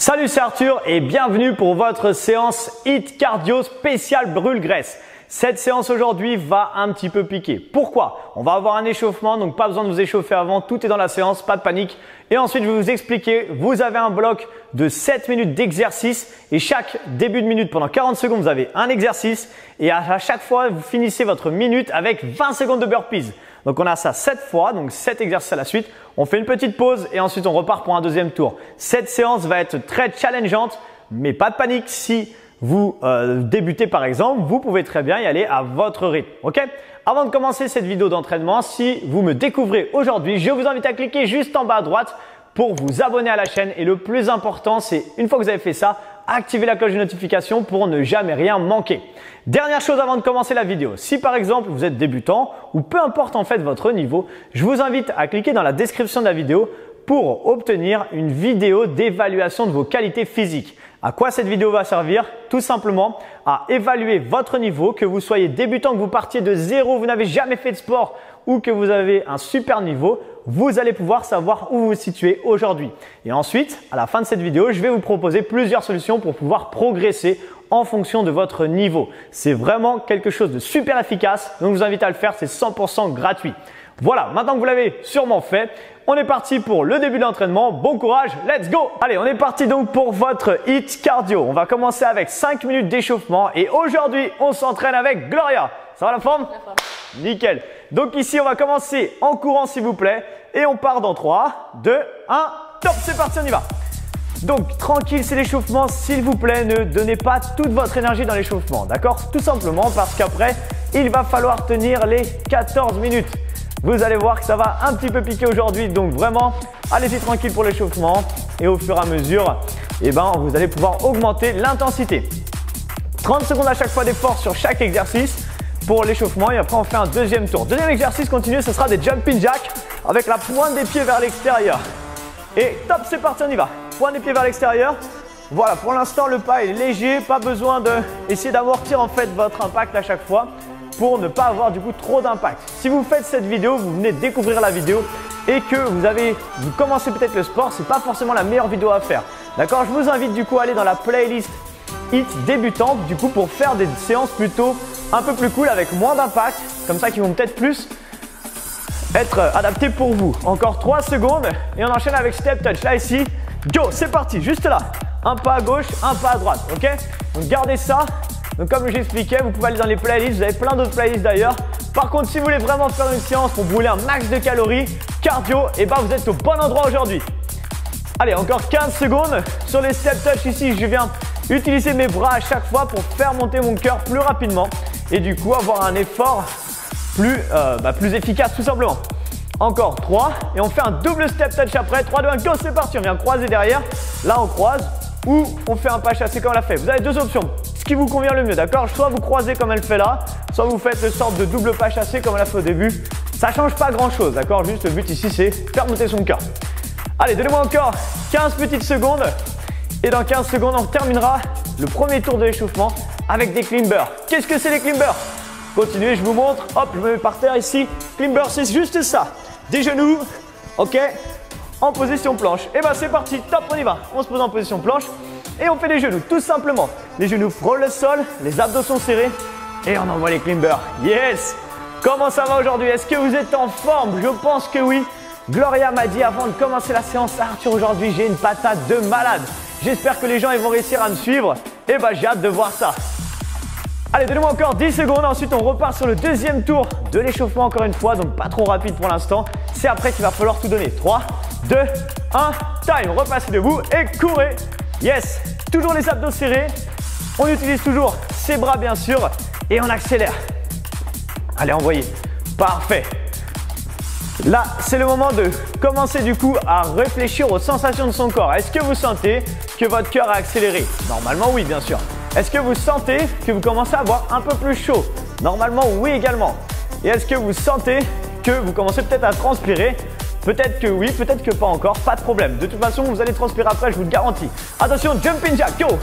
Salut, c'est Arthur et bienvenue pour votre séance HIIT cardio spécial brûle-graisse. Cette séance aujourd'hui va un petit peu piquer. Pourquoi? On va avoir un échauffement, donc pas besoin de vous échauffer avant, tout est dans la séance, pas de panique. Et ensuite, je vais vous expliquer, vous avez un bloc de 7 minutes d'exercice et chaque début de minute, pendant 40 secondes, vous avez un exercice et à chaque fois, vous finissez votre minute avec 20 secondes de burpees. Donc on a ça 7 fois, donc 7 exercices à la suite. On fait une petite pause et ensuite on repart pour un deuxième tour. Cette séance va être très challengeante, mais pas de panique. Si vous débutez par exemple, vous pouvez très bien y aller à votre rythme. Ok? Avant de commencer cette vidéo d'entraînement, si vous me découvrez aujourd'hui, je vous invite à cliquer juste en bas à droite pour vous abonner à la chaîne. Et le plus important, c'est une fois que vous avez fait ça, activez la cloche de notification pour ne jamais rien manquer. Dernière chose avant de commencer la vidéo, si par exemple vous êtes débutant ou peu importe en fait votre niveau, je vous invite à cliquer dans la description de la vidéo pour obtenir une vidéo d'évaluation de vos qualités physiques. À quoi cette vidéo va servir? Tout simplement à évaluer votre niveau, que vous soyez débutant, que vous partiez de zéro, vous n'avez jamais fait de sport ou que vous avez un super niveau, vous allez pouvoir savoir où vous vous situez aujourd'hui. Et ensuite, à la fin de cette vidéo, je vais vous proposer plusieurs solutions pour pouvoir progresser en fonction de votre niveau. C'est vraiment quelque chose de super efficace, donc je vous invite à le faire, c'est 100% gratuit. Voilà, maintenant que vous l'avez sûrement fait, on est parti pour le début de l'entraînement. Bon courage, let's go! Allez, on est parti donc pour votre HIIT cardio. On va commencer avec 5 minutes d'échauffement et aujourd'hui, on s'entraîne avec Gloria. Ça va la forme? La forme. Nickel. Donc ici, on va commencer en courant s'il vous plaît et on part dans 3, 2, 1, top, c'est parti, on y va. Donc tranquille, c'est l'échauffement, s'il vous plaît, ne donnez pas toute votre énergie dans l'échauffement, d'accord? Tout simplement parce qu'après, il va falloir tenir les 14 minutes. Vous allez voir que ça va un petit peu piquer aujourd'hui, donc vraiment, allez-y tranquille pour l'échauffement et au fur et à mesure, vous allez pouvoir augmenter l'intensité. 30 secondes à chaque fois d'effort sur chaque exercice pour l'échauffement et après on fait un deuxième tour. Deuxième exercice continu, ce sera des jumping jacks avec la pointe des pieds vers l'extérieur. Et top, c'est parti, on y va. Pointe des pieds vers l'extérieur. Voilà, pour l'instant le pas est léger, pas besoin d'essayer d'amortir en fait votre impact à chaque fois pour ne pas avoir du coup trop d'impact. Si vous faites cette vidéo, vous venez de découvrir la vidéo et que vous commencez peut-être le sport, c'est pas forcément la meilleure vidéo à faire. D'accord? Je vous invite du coup à aller dans la playlist HIIT débutante du coup pour faire des séances plutôt un peu plus cool avec moins d'impact, comme ça qui vont peut-être plus être adaptés pour vous. Encore 3 secondes et on enchaîne avec step touch. Là ici, go, c'est parti, juste là. Un pas à gauche, un pas à droite, ok? Donc gardez ça. Donc comme j'expliquais, vous pouvez aller dans les playlists, vous avez plein d'autres playlists d'ailleurs. Par contre, si vous voulez vraiment faire une séance pour brûler un max de calories, cardio, vous êtes au bon endroit aujourd'hui. Allez, encore 15 secondes. Sur les step touch ici, je viens utiliser mes bras à chaque fois pour faire monter mon cœur plus rapidement et du coup avoir un effort plus efficace tout simplement. Encore 3 et on fait un double step touch après. 3, 2, 1, go, c'est parti. On vient croiser derrière. Là, on croise ou on fait un pas chassé comme elle a fait. Vous avez deux options. Ce qui vous convient le mieux, d'accord? Soit vous croisez comme elle fait là, soit vous faites une sorte de double pas chassé comme elle a fait au début. Ça change pas grand chose, d'accord? Juste le but ici, c'est faire monter son cœur. Allez, donnez-moi encore 15 petites secondes. Et dans 15 secondes, on terminera le premier tour de l'échauffement avec des climbers. Qu'est-ce que c'est les climbers? Continuez, je vous montre. Hop, je me mets par terre ici. Climber, c'est juste ça. Des genoux, ok, en position planche. Et c'est parti, top, on y va. On se pose en position planche et on fait les genoux, tout simplement. Les genoux frôlent le sol, les abdos sont serrés et on envoie les climbers. Yes! Comment ça va aujourd'hui? Est-ce que vous êtes en forme? Je pense que oui. Gloria m'a dit avant de commencer la séance, Arthur, aujourd'hui, j'ai une patate de malade. J'espère que les gens ils vont réussir à me suivre. Et j'ai hâte de voir ça. Allez, donnez-moi encore 10 secondes. Ensuite, on repart sur le deuxième tour de l'échauffement encore une fois. Donc, pas trop rapide pour l'instant. C'est après qu'il va falloir tout donner. 3, 2, 1, time. Repassez debout et courez. Yes. Toujours les abdos serrés. On utilise toujours ses bras, bien sûr. Et on accélère. Allez, envoyez. Parfait. Là, c'est le moment de commencer du coup à réfléchir aux sensations de son corps. Est-ce que vous sentez que votre cœur a accéléré? Normalement, oui, bien sûr. Est-ce que vous sentez que vous commencez à avoir un peu plus chaud? Normalement, oui également. Et est-ce que vous sentez que vous commencez peut-être à transpirer? Peut-être que oui, peut-être que pas encore, pas de problème. De toute façon, vous allez transpirer après, je vous le garantis. Attention, jumping jack, go!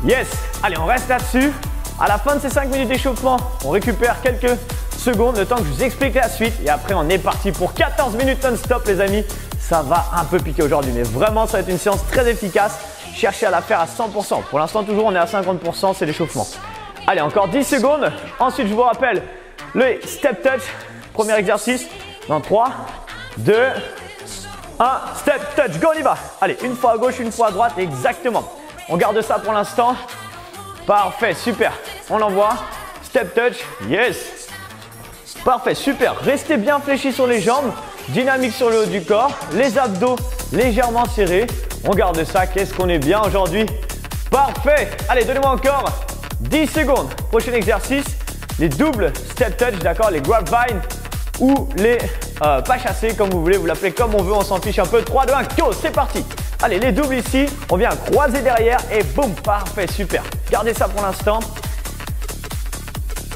Yes! Allez, on reste là-dessus. À la fin de ces 5 minutes d'échauffement, on récupère quelques secondes, le temps que je vous explique la suite. Et après, on est parti pour 14 minutes non-stop, les amis. Ça va un peu piquer aujourd'hui, mais vraiment, ça va être une séance très efficace. cherchez à la faire à 100%. Pour l'instant, toujours, on est à 50%, c'est l'échauffement. Allez, encore 10 secondes. Ensuite, je vous rappelle le step touch. Premier exercice. Dans 3, 2, 1. Step touch. Go, on y va. Allez, une fois à gauche, une fois à droite. Exactement. On garde ça pour l'instant. Parfait, super. On l'envoie. Step touch. Yes. Parfait, super. Restez bien fléchis sur les jambes. Dynamique sur le haut du corps. Les abdos légèrement serrés. On garde ça. Qu'est-ce qu'on est bien aujourd'hui. Parfait. Allez, donnez-moi encore 10 secondes. Prochain exercice. Les doubles step touch, d'accord, les grab vine ou les pas chassés, comme vous voulez, vous l'appelez comme on veut, on s'en fiche un peu. 3, 2, 1, go, c'est parti. Allez, les doubles ici, on vient croiser derrière et boum, parfait, super. Gardez ça pour l'instant.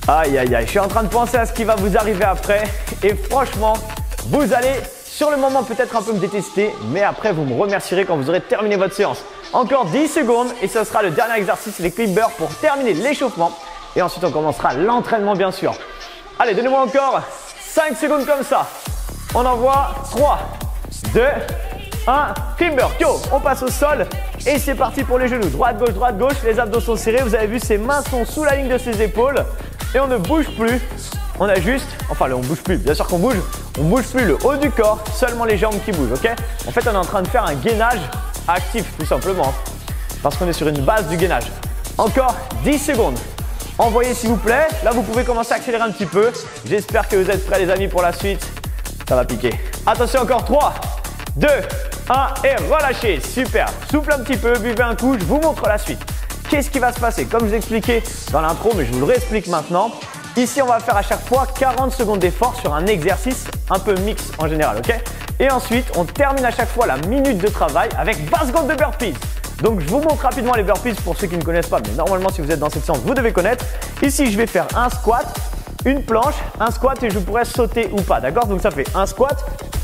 Aïe, aïe, aïe, je suis en train de penser à ce qui va vous arriver après et franchement, vous allez sur le moment peut-être un peu me détester, mais après vous me remercierez quand vous aurez terminé votre séance. Encore 10 secondes et ce sera le dernier exercice, les climbers pour terminer l'échauffement. Et ensuite, on commencera l'entraînement, bien sûr. Allez, donnez-moi encore 5 secondes comme ça. On envoie 3, 2, 1. Climber, go. On passe au sol. Et c'est parti pour les genoux. Droite, gauche. Les abdos sont serrés. Vous avez vu, ses mains sont sous la ligne de ses épaules. Et on ne bouge plus. On a juste, enfin, là, on bouge plus. Bien sûr qu'on bouge. On bouge plus le haut du corps. Seulement les jambes qui bougent, ok? En fait, on est en train de faire un gainage actif, tout simplement. Parce qu'on est sur une base du gainage. Encore 10 secondes. Envoyez s'il vous plaît. Là, vous pouvez commencer à accélérer un petit peu. J'espère que vous êtes prêts les amis pour la suite. Ça va piquer. Attention, encore 3, 2, 1 et relâchez. Super. Souffle un petit peu, buvez un coup. Je vous montre la suite. Qu'est-ce qui va se passer? Comme je vous ai expliqué dans l'intro, mais je vous le réexplique maintenant. Ici, on va faire à chaque fois 40 secondes d'effort sur un exercice un peu mix en général, ok? Et ensuite, on termine à chaque fois la minute de travail avec 20 secondes de burpees. Donc, je vous montre rapidement les burpees pour ceux qui ne connaissent pas. Mais normalement, si vous êtes dans cette séance, vous devez connaître. Ici, je vais faire un squat, une planche, un squat et je pourrais sauter ou pas. D'accord? Donc, ça fait un squat,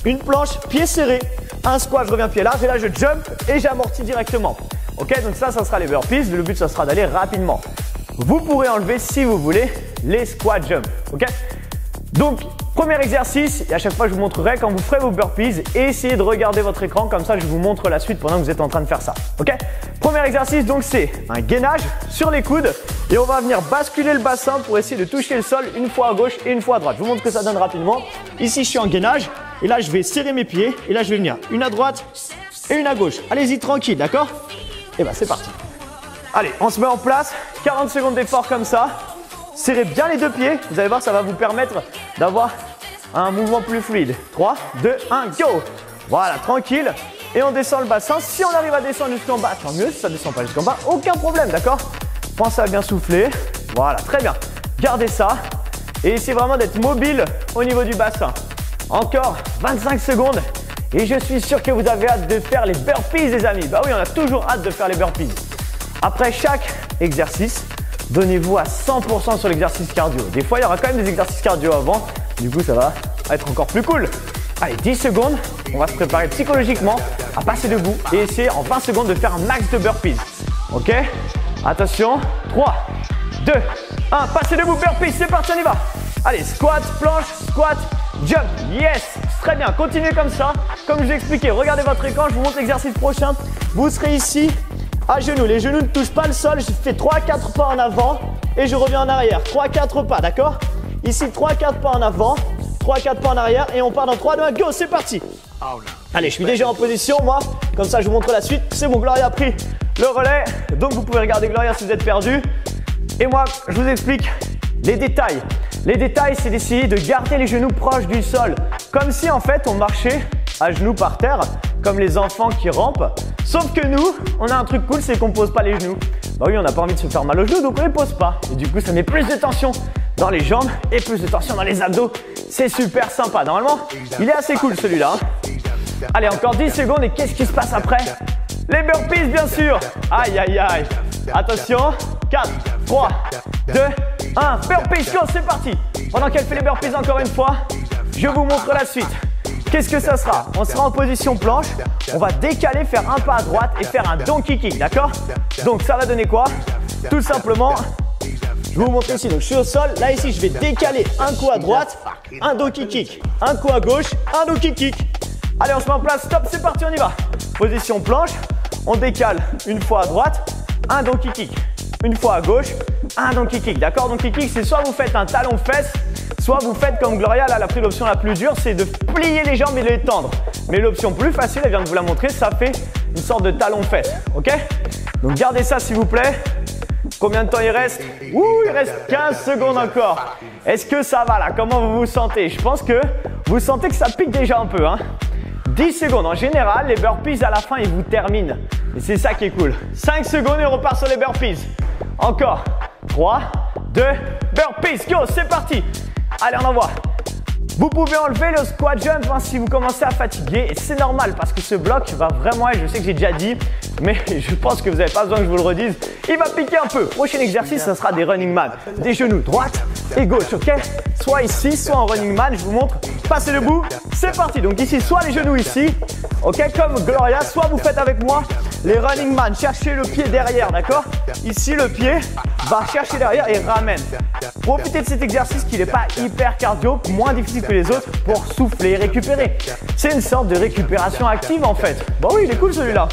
une planche, pied serré, un squat, je reviens pied large et là, je jump et j'amortis directement. Ok? Donc, ça sera les burpees. Le but, ça sera d'aller rapidement. Vous pourrez enlever, si vous voulez, les squat jump. Ok? Donc, premier exercice, et à chaque fois je vous montrerai quand vous ferez vos burpees et essayez de regarder votre écran, comme ça je vous montre la suite pendant que vous êtes en train de faire ça. Ok? Premier exercice, donc c'est un gainage sur les coudes et on va venir basculer le bassin pour essayer de toucher le sol une fois à gauche et une fois à droite. Je vous montre ce que ça donne rapidement. Ici je suis en gainage et là je vais serrer mes pieds et là je vais venir une à droite et une à gauche. Allez-y tranquille, d'accord? Et ben c'est parti. Allez, on se met en place, 40 secondes d'effort comme ça. Serrez bien les deux pieds, vous allez voir, ça va vous permettre d'avoir un mouvement plus fluide. 3, 2, 1, go! Voilà, tranquille. Et on descend le bassin. Si on arrive à descendre jusqu'en bas, tant mieux. Si ça ne descend pas jusqu'en bas, aucun problème, d'accord? Pensez à bien souffler. Voilà, très bien. Gardez ça. Et essayez vraiment d'être mobile au niveau du bassin. Encore 25 secondes. Et je suis sûr que vous avez hâte de faire les burpees, les amis. Bah oui, on a toujours hâte de faire les burpees. Après chaque exercice, donnez-vous à 100% sur l'exercice cardio. Des fois, il y aura quand même des exercices cardio avant. Du coup, ça va être encore plus cool. Allez, 10 secondes. On va se préparer psychologiquement à passer debout et essayer en 20 secondes de faire un max de burpees. Ok? Attention. 3, 2, 1. Passez debout, burpees. C'est parti, on y va. Allez, squat, planche, squat, jump. Yes! Très bien. Continuez comme ça. Comme je vous ai expliqué, regardez votre écran. Je vous montre l'exercice prochain. Vous serez ici à genoux. Les genoux ne touchent pas le sol. Je fais 3-4 pas en avant et je reviens en arrière. 3-4 pas, d'accord? Ici, 3-4 pas en avant, 3-4 pas en arrière et on part dans 3, 2, 1, go, c'est parti. Allez, je suis déjà en position, moi. Comme ça, je vous montre la suite. C'est bon, Gloria a pris le relais. Donc, vous pouvez regarder Gloria si vous êtes perdu. Et moi, je vous explique les détails. Les détails, c'est d'essayer de garder les genoux proches du sol. Comme si, en fait, on marchait à genoux par terre, comme les enfants qui rampent. Sauf que nous, on a un truc cool, c'est qu'on ne pose pas les genoux. Bah oui, on n'a pas envie de se faire mal aux genoux, donc on ne les pose pas. Et du coup, ça met plus de tension dans les jambes et plus de tension dans les abdos. C'est super sympa. Normalement, il est assez cool celui-là. Allez, encore 10 secondes et qu'est-ce qui se passe après? Les burpees, bien sûr. Aïe, aïe, aïe. Attention. 4, 3, 2, 1. Burpees, go, c'est parti. Pendant qu'elle fait les burpees encore une fois, je vous montre la suite. Qu'est-ce que ça sera? On sera en position planche. On va décaler, faire un pas à droite et faire un donkey kick, d'accord? Donc, ça va donner quoi? Tout simplement, je vous montre ici. Donc, je suis au sol. Là, ici, je vais décaler un coup à droite, un donkey kick. Un coup à gauche, un donkey kick. Allez, on se met en place. Stop, c'est parti, on y va. Position planche. On décale une fois à droite, un donkey kick. Une fois à gauche, un donkey kick. D'accord? Donkey kick, c'est soit vous faites un talon fesse, soit vous faites comme Gloria, là, elle a pris l'option la plus dure, c'est de plier les jambes et de les tendre. Mais l'option plus facile, elle vient de vous la montrer, ça fait une sorte de talon fesse. Ok? Donc gardez ça s'il vous plaît. Combien de temps il reste? Ouh, il reste 15 secondes encore. Est-ce que ça va là? Comment vous vous sentez? Je pense que vous sentez que ça pique déjà un peu. Hein? 10 secondes. En général, les burpees à la fin, ils vous terminent. Et c'est ça qui est cool. 5 secondes et on repart sur les burpees. Encore. 3, 2, burpees. Go, c'est parti. Allez, on envoie. Vous pouvez enlever le squat jump hein, si vous commencez à fatiguer. Et c'est normal parce que ce bloc va vraiment être, je sais que j'ai déjà dit, mais je pense que vous n'avez pas besoin que je vous le redise. Il va piquer un peu. Prochain exercice, ça sera des running man. Des genoux droite et gauche, ok? Soit ici, soit en running man. Je vous montre. Passez debout. C'est parti. Donc ici, soit les genoux ici, ok? Comme Gloria, soit vous faites avec moi les running man. Cherchez le pied derrière, d'accord? Ici, le pied va chercher derrière et ramène. Profitez de cet exercice qui n'est pas hyper cardio, moins difficile que les autres pour souffler et récupérer. C'est une sorte de récupération active en fait. Bon oui, il est cool celui-là.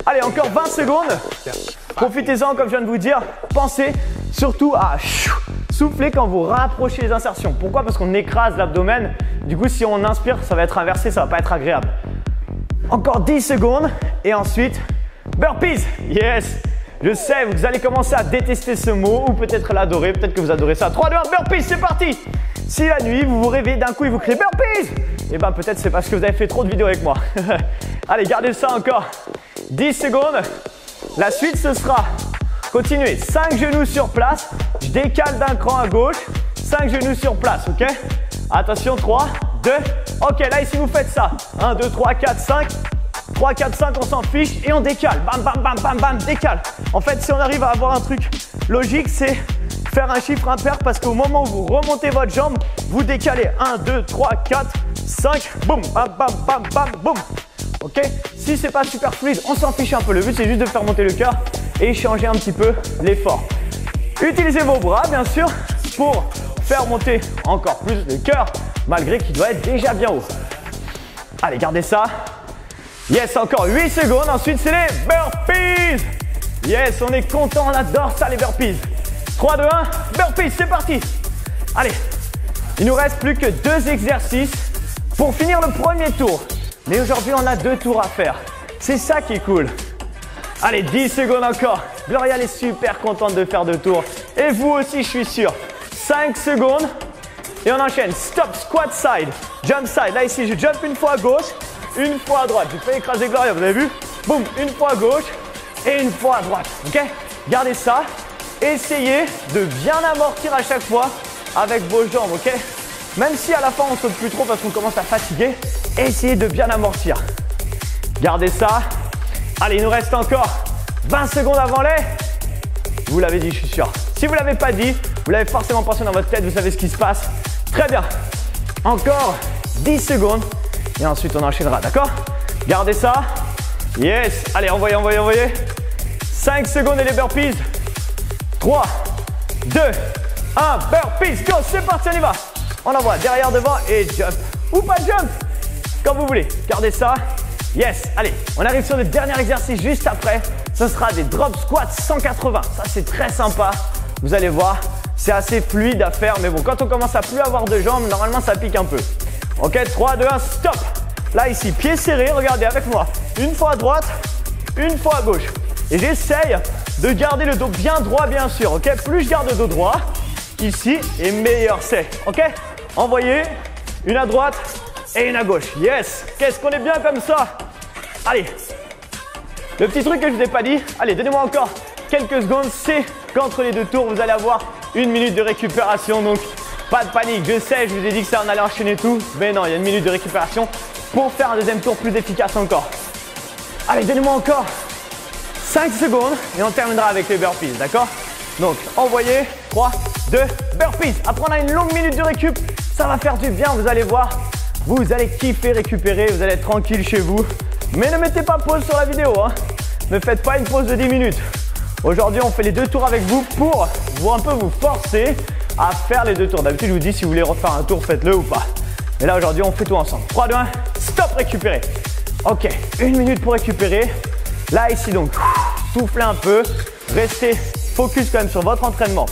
Allez, encore 20 secondes. Profitez-en, comme je viens de vous dire. Pensez surtout à souffler quand vous rapprochez les insertions. Pourquoi? Parce qu'on écrase l'abdomen. Du coup, si on inspire, ça va être inversé, ça va pas être agréable. Encore 10 secondes et ensuite, burpees. Yes! Je sais, vous allez commencer à détester ce mot ou peut-être l'adorer, peut-être que vous adorez ça. 3, 2, 1, burpees, c'est parti! Si la nuit, vous vous réveillez d'un coup et vous criez burpees, eh bien peut-être c'est parce que vous avez fait trop de vidéos avec moi. Allez, gardez ça encore. 10 secondes. La suite, ce sera, continuez, 5 genoux sur place. Je décale d'un cran à gauche. 5 genoux sur place, ok? Attention, 3, 2, ok, là ici vous faites ça. 1, 2, 3, 4, 5. 3, 4, 5, on s'en fiche et on décale. Bam, bam, bam, bam, bam, décale. En fait, si on arrive à avoir un truc logique, c'est faire un chiffre impair parce qu'au moment où vous remontez votre jambe, vous décalez. 1, 2, 3, 4, 5, boum, bam, bam, bam, bam, boum. Ok? Si c'est pas super fluide, on s'en fiche un peu. Le but, c'est juste de faire monter le cœur et changer un petit peu l'effort. Utilisez vos bras, bien sûr, pour faire monter encore plus le cœur, malgré qu'il doit être déjà bien haut. Allez, gardez ça. Yes, encore 8 secondes. Ensuite, c'est les burpees. Yes, on est content, on adore ça, les burpees. 3, 2, 1, burpees, c'est parti. Allez, il nous reste plus que 2 exercices pour finir le premier tour. Mais aujourd'hui, on a 2 tours à faire. C'est ça qui est cool. Allez, 10 secondes encore. Gloria, elle est super contente de faire 2 tours. Et vous aussi, je suis sûr. 5 secondes. Et on enchaîne. Stop, squat side, jump side. Là, ici, je jump une fois à gauche. Une fois à droite, j'ai fait écraser Gloria, vous avez vu? Boum, une fois à gauche et une fois à droite, ok? Gardez ça, essayez de bien amortir à chaque fois avec vos jambes, ok? Même si à la fin on saute plus trop parce qu'on commence à fatiguer, essayez de bien amortir. Gardez ça. Allez, il nous reste encore 20 secondes avant les. Vous l'avez dit, je suis sûr. Si vous ne l'avez pas dit, vous l'avez forcément pensé dans votre tête, vous savez ce qui se passe. Très bien. Encore 10 secondes. Et ensuite, on enchaînera, d'accord? Gardez ça. Yes. Allez, envoyez, envoyez, envoyez. 5 secondes et les burpees. 3, 2, 1, burpees. Go, c'est parti, on y va. On envoie derrière, devant et jump. Ou pas jump, comme vous voulez. Gardez ça. Yes. Allez, on arrive sur le dernier exercice juste après. Ce sera des drop squats 180. Ça, c'est très sympa. Vous allez voir, c'est assez fluide à faire. Mais bon, quand on commence à plus avoir de jambes, normalement, ça pique un peu. Ok, 3, 2, 1, stop. Là, ici, pieds serrés, regardez avec moi. Une fois à droite, une fois à gauche. Et j'essaye de garder le dos bien droit, bien sûr. Ok, plus je garde le dos droit, ici, et meilleur c'est. Ok, envoyez une à droite et une à gauche. Yes, qu'est-ce qu'on est bien comme ça. Allez, le petit truc que je ne vous ai pas dit, allez, donnez-moi encore quelques secondes. C'est qu'entre les 2 tours, vous allez avoir 1 minute de récupération. Donc, pas de panique, je sais, je vous ai dit que ça on allait enchaîner tout. Mais non, il y a 1 minute de récupération pour faire un deuxième tour plus efficace encore. Allez, donnez-moi encore 5 secondes et on terminera avec les burpees, d'accord? Donc, envoyez, 3, 2, burpees. Après, on a une longue minute de récup. Ça va faire du bien, vous allez voir. Vous allez kiffer récupérer, vous allez être tranquille chez vous. Mais ne mettez pas pause sur la vidéo, hein. Ne faites pas une pause de 10 minutes. Aujourd'hui, on fait les 2 tours avec vous pour un peu vous forcer à faire les 2 tours. D'habitude, je vous dis si vous voulez refaire un tour, faites-le ou pas. Mais là, aujourd'hui, on fait tout ensemble. 3, 2, 1, stop, récupérer. Ok, 1 minute pour récupérer. Là, ici, donc, soufflez un peu. Restez focus quand même sur votre entraînement.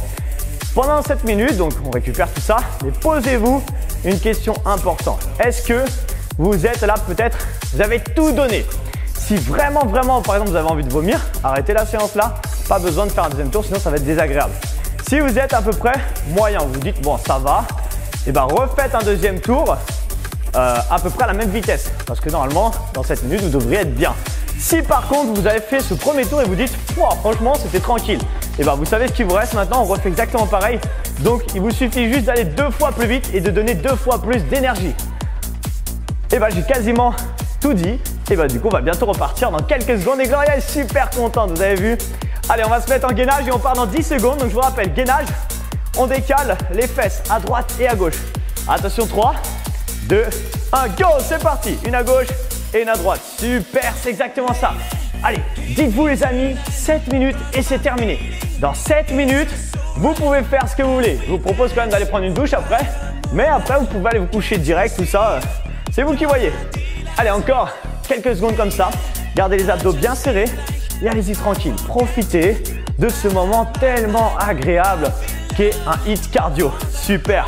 Pendant 7 minutes, donc on récupère tout ça, mais posez-vous une question importante. Est-ce que vous êtes là peut-être, vous avez tout donné? Si vraiment, par exemple, vous avez envie de vomir, arrêtez la séance là. Pas besoin de faire un deuxième tour, sinon ça va être désagréable. Si vous êtes à peu près moyen, vous dites bon ça va, et bien refaites un deuxième tour à peu près à la même vitesse. Parce que normalement, dans 7 minutes, vous devriez être bien. Si par contre, vous avez fait ce premier tour et vous dites wow, franchement, c'était tranquille. Et bien vous savez ce qu'il vous reste maintenant, on refait exactement pareil. Donc il vous suffit juste d'aller 2 fois plus vite et de donner 2 fois plus d'énergie. Et bien j'ai quasiment tout dit. Et bien du coup on va bientôt repartir dans quelques secondes. Et Gloria est super contente, vous avez vu. Allez, on va se mettre en gainage et on part dans 10 secondes. Donc je vous rappelle, gainage, on décale les fesses à droite et à gauche. Attention, 3, 2, 1, go, c'est parti. Une à gauche et une à droite. Super, c'est exactement ça. Allez, dites-vous les amis, 7 minutes et c'est terminé. Dans 7 minutes, vous pouvez faire ce que vous voulez. Je vous propose quand même d'aller prendre une douche après. Mais après, vous pouvez aller vous coucher direct, tout ça. C'est vous qui voyez. Allez, encore quelques secondes comme ça. Gardez les abdos bien serrés. Et allez-y tranquille. Profitez de ce moment tellement agréable qu'est un HIIT cardio. Super.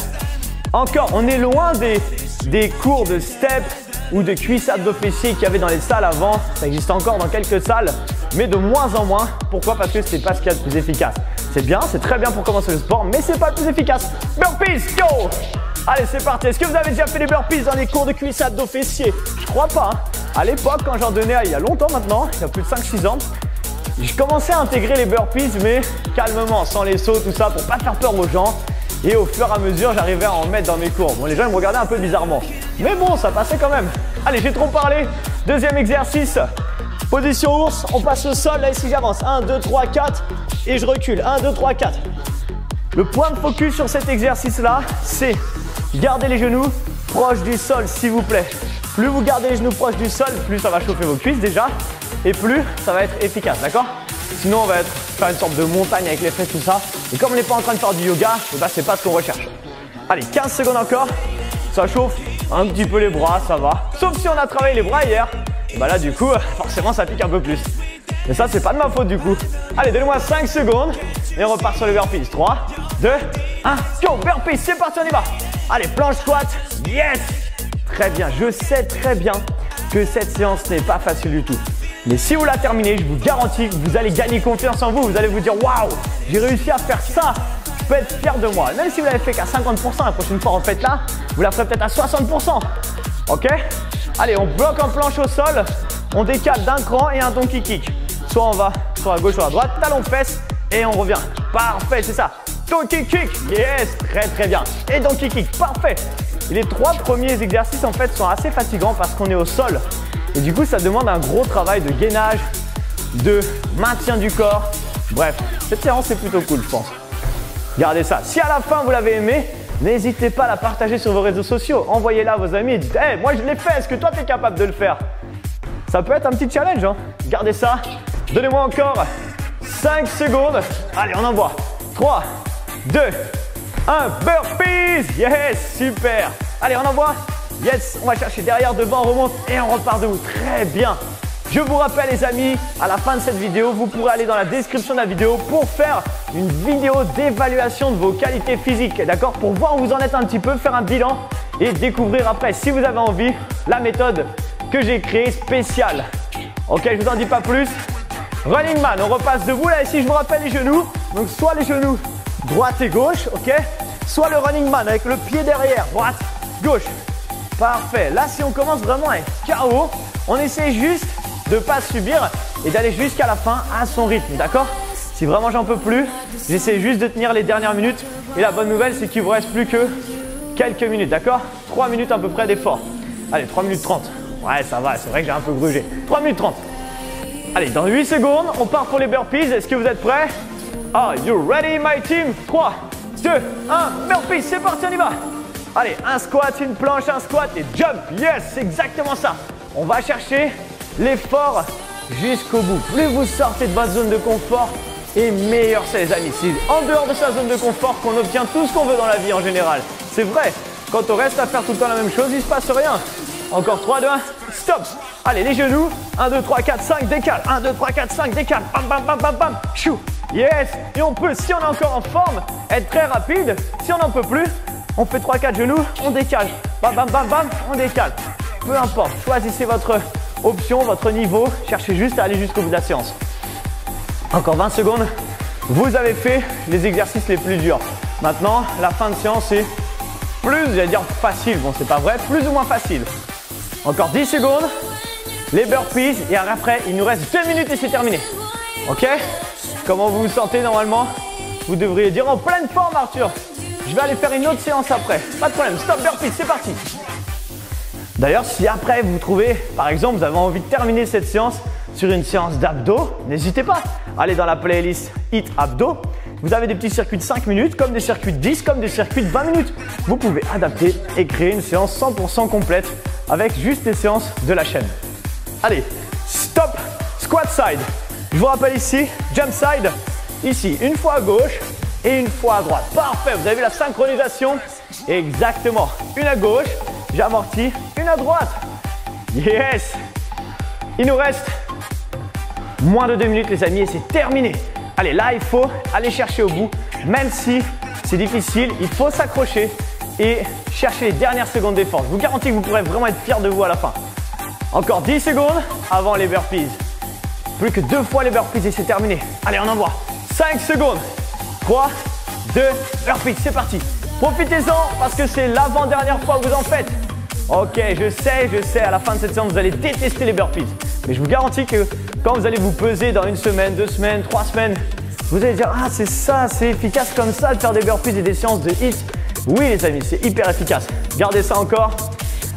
Encore, on est loin des cours de step ou de cuisses abdos fessiers qu'il y avait dans les salles avant. Ça existe encore dans quelques salles, mais de moins en moins. Pourquoi? Parce que c'est pas ce qu'il y a de plus efficace. C'est bien, c'est très bien pour commencer le sport, mais c'est pas le plus efficace. Burpees, go! Allez, c'est parti. Est-ce que vous avez déjà fait des burpees dans les cours de cuisses abdos fessiers? Je crois pas. Hein. À l'époque, quand j'en donnais, il y a longtemps maintenant, il y a plus de 5-6 ans, je commençais à intégrer les burpees, mais calmement, sans les sauts, tout ça, pour pas faire peur aux gens. Et au fur et à mesure, j'arrivais à en mettre dans mes cours. Bon, les gens ils me regardaient un peu bizarrement. Mais bon, ça passait quand même. Allez, j'ai trop parlé. Deuxième exercice. Position ours. On passe au sol. Là, ici, j'avance. 1, 2, 3, 4. Et je recule. 1, 2, 3, 4. Le point de focus sur cet exercice-là, c'est garder les genoux proches du sol, s'il vous plaît. Plus vous gardez les genoux proches du sol, plus ça va chauffer vos cuisses déjà. Et plus ça va être efficace, d'accord? Sinon, on va faire une sorte de montagne avec les fesses, tout ça. Et comme on n'est pas en train de faire du yoga, eh ben, c'est pas ce qu'on recherche. Allez, 15 secondes encore. Ça chauffe un petit peu les bras, ça va. Sauf si on a travaillé les bras hier. Et ben là, du coup, forcément, ça pique un peu plus. Mais ça, c'est pas de ma faute, du coup. Allez, donnez-moi 5 secondes. Et on repart sur les burpees. 3, 2, 1, go, burpees, c'est parti, on y va. Allez, planche squat. Yes! Très bien, je sais très bien que cette séance n'est pas facile du tout. Mais si vous la terminez, je vous garantis que vous allez gagner confiance en vous. Vous allez vous dire waouh, j'ai réussi à faire ça. Je peux être fier de moi. Même si vous l'avez fait qu'à 50%, la prochaine fois refaites-la, vous la ferez peut-être à 60%. Ok? Allez, on bloque en planche au sol. On décale d'un cran et un donkey kick. Soit on va soit à gauche, soit à droite, talon fesse et on revient. Parfait, c'est ça. Donkey kick, yes, très très bien. Et donkey kick, parfait. Et les 3 premiers exercices en fait sont assez fatigants parce qu'on est au sol. Et du coup, ça demande un gros travail de gainage, de maintien du corps. Bref, cette séance est plutôt cool, je pense. Gardez ça. Si à la fin, vous l'avez aimé, n'hésitez pas à la partager sur vos réseaux sociaux. Envoyez-la à vos amis et dites « Hey, moi je l'ai fait, est-ce que toi, tu es capable de le faire ?» Ça peut être un petit challenge. Hein. Gardez ça. Donnez-moi encore 5 secondes. Allez, on envoie. 3, 2, 1. Burpees. Yes, super. Allez, on envoie. Yes, on va chercher derrière, devant, on remonte et on repart debout. Très bien. Je vous rappelle les amis, à la fin de cette vidéo, vous pourrez aller dans la description de la vidéo pour faire une vidéo d'évaluation de vos qualités physiques. D'accord? Pour voir où vous en êtes un petit peu, faire un bilan et découvrir après, si vous avez envie, la méthode que j'ai créée spéciale. Ok, je vous en dis pas plus. Running man, on repasse debout. Là ici, je vous rappelle les genoux. Donc soit les genoux droite et gauche, ok? Soit le running man avec le pied derrière, droite, gauche. Parfait. Là, si on commence vraiment à être KO, on essaie juste de ne pas subir et d'aller jusqu'à la fin à son rythme, d'accord? Si vraiment j'en peux plus, j'essaie juste de tenir les dernières minutes. Et la bonne nouvelle, c'est qu'il ne vous reste plus que quelques minutes, d'accord? 3 minutes à peu près d'effort. Allez, 3 minutes 30. Ouais, ça va, c'est vrai que j'ai un peu grugé. 3 minutes 30. Allez, dans 8 secondes, on part pour les burpees. Est-ce que vous êtes prêts? Are you ready, my team? 3, 2, 1, burpees, c'est parti, on y va! Allez, un squat, une planche, un squat et jump. Yes, c'est exactement ça. On va chercher l'effort jusqu'au bout. Plus vous sortez de votre zone de confort, et meilleur c'est les amis. C'est en dehors de sa zone de confort qu'on obtient tout ce qu'on veut dans la vie en général. C'est vrai. Quand on reste à faire tout le temps la même chose, il ne se passe rien. Encore 3, 2, 1, stop. Allez, les genoux. 1, 2, 3, 4, 5, décale. 1, 2, 3, 4, 5, décale. Bam, bam, bam, bam, bam. Chou. Yes. Et on peut, si on est encore en forme, être très rapide. Si on n'en peut plus, on fait 3-4 genoux, on décale. Bam, bam, bam, bam, on décale. Peu importe, choisissez votre option, votre niveau. Cherchez juste à aller jusqu'au bout de la séance. Encore 20 secondes. Vous avez fait les exercices les plus durs. Maintenant, la fin de séance est plus, j'allais dire facile. Bon, c'est pas vrai, plus ou moins facile. Encore 10 secondes. Les burpees. Et après, il nous reste 2 minutes et c'est terminé. Ok? Comment vous vous sentez normalement? Vous devriez dire en pleine forme, Arthur. Je vais aller faire une autre séance après. Pas de problème. Stop burpees, c'est parti. D'ailleurs, si après vous trouvez, par exemple, vous avez envie de terminer cette séance sur une séance d'abdos, n'hésitez pas. Allez dans la playlist HIIT Abdos. Vous avez des petits circuits de 5 minutes, comme des circuits de 10, comme des circuits de 20 minutes. Vous pouvez adapter et créer une séance 100% complète avec juste les séances de la chaîne. Allez, stop, squat side. Je vous rappelle ici, jump side. Ici, une fois à gauche et une fois à droite. Parfait, vous avez vu la synchronisation? Exactement. Une à gauche, j'amortis, une à droite. Yes. Il nous reste moins de 2 minutes les amis et c'est terminé. Allez, là il faut aller chercher au bout. Même si c'est difficile, il faut s'accrocher et chercher les dernières secondes d'effort. Je vous garantis que vous pourrez vraiment être fiers de vous à la fin. Encore 10 secondes avant les burpees. Plus que 2 fois les burpees et c'est terminé. Allez, on envoie. 5 secondes. 3, 2, burpees, c'est parti. Profitez-en parce que c'est l'avant-dernière fois que vous en faites. Ok, je sais, à la fin de cette séance, vous allez détester les burpees. Mais je vous garantis que quand vous allez vous peser dans 1 semaine, 2 semaines, 3 semaines, vous allez dire « Ah, c'est ça, c'est efficace comme ça de faire des burpees et des séances de HIIT. » Oui les amis, c'est hyper efficace. Gardez ça encore.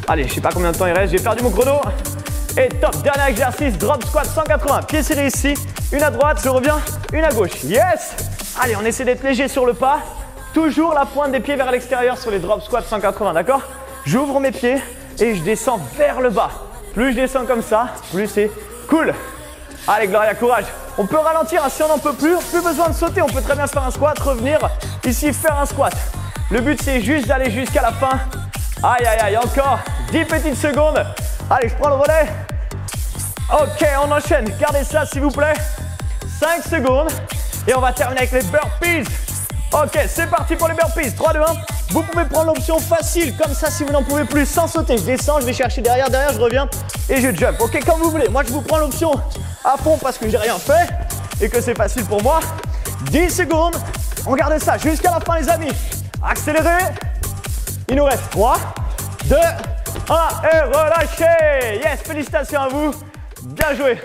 Allez, je sais pas combien de temps il reste, j'ai perdu mon chrono. Et top, dernier exercice, drop squat 180. Pieds serrés ici, une à droite, je reviens, une à gauche. Yes! Allez, on essaie d'être léger sur le pas. Toujours la pointe des pieds vers l'extérieur sur les drop squats 180, d'accord? J'ouvre mes pieds et je descends vers le bas. Plus je descends comme ça, plus c'est cool. Allez Gloria, courage. On peut ralentir hein, si on n'en peut plus. Plus besoin de sauter, on peut très bien se faire un squat, revenir ici, faire un squat. Le but c'est juste d'aller jusqu'à la fin. Aïe aïe aïe, encore 10 petites secondes. Allez, je prends le relais. Ok, on enchaîne. Gardez ça s'il vous plaît. 5 secondes. Et on va terminer avec les burpees. Ok, c'est parti pour les burpees. 3, 2, 1. Vous pouvez prendre l'option facile, comme ça si vous n'en pouvez plus, sans sauter. Je descends, je vais chercher derrière, je reviens et je jump. Ok, comme vous voulez. Moi, je vous prends l'option à fond parce que j'ai rien fait et que c'est facile pour moi. 10 secondes. On garde ça jusqu'à la fin, les amis. Accélérez. Il nous reste 3, 2, 1 et relâchez. Yes, félicitations à vous. Bien joué.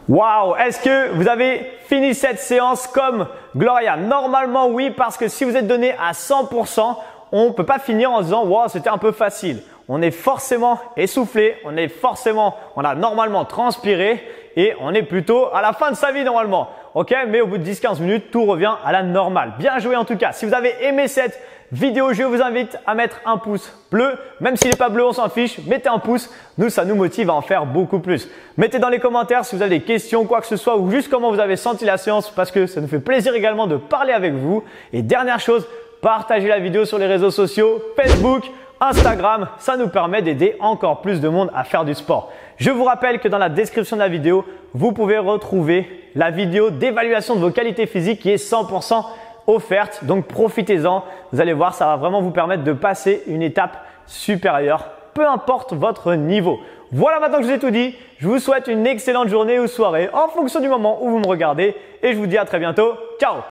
Waouh, est-ce que vous avez fini cette séance comme Gloria? Normalement oui, parce que si vous êtes donné à 100%, on ne peut pas finir en disant « Wow, c'était un peu facile ». On est forcément essoufflé, on a normalement transpiré et on est plutôt à la fin de sa vie normalement. Ok, mais au bout de 10-15 minutes, tout revient à la normale. Bien joué en tout cas. Si vous avez aimé cette vidéo, je vous invite à mettre un pouce bleu. Même s'il n'est pas bleu, on s'en fiche. Mettez un pouce. Nous, ça nous motive à en faire beaucoup plus. Mettez dans les commentaires si vous avez des questions, quoi que ce soit, ou juste comment vous avez senti la séance parce que ça nous fait plaisir également de parler avec vous. Et dernière chose, partagez la vidéo sur les réseaux sociaux, Facebook, Instagram. Ça nous permet d'aider encore plus de monde à faire du sport. Je vous rappelle que dans la description de la vidéo, vous pouvez retrouver la vidéo d'évaluation de vos qualités physiques qui est 100% offerte. Donc profitez-en. Vous allez voir, ça va vraiment vous permettre de passer une étape supérieure, peu importe votre niveau. Voilà, maintenant que je vous ai tout dit, je vous souhaite une excellente journée ou soirée en fonction du moment où vous me regardez et je vous dis à très bientôt. Ciao!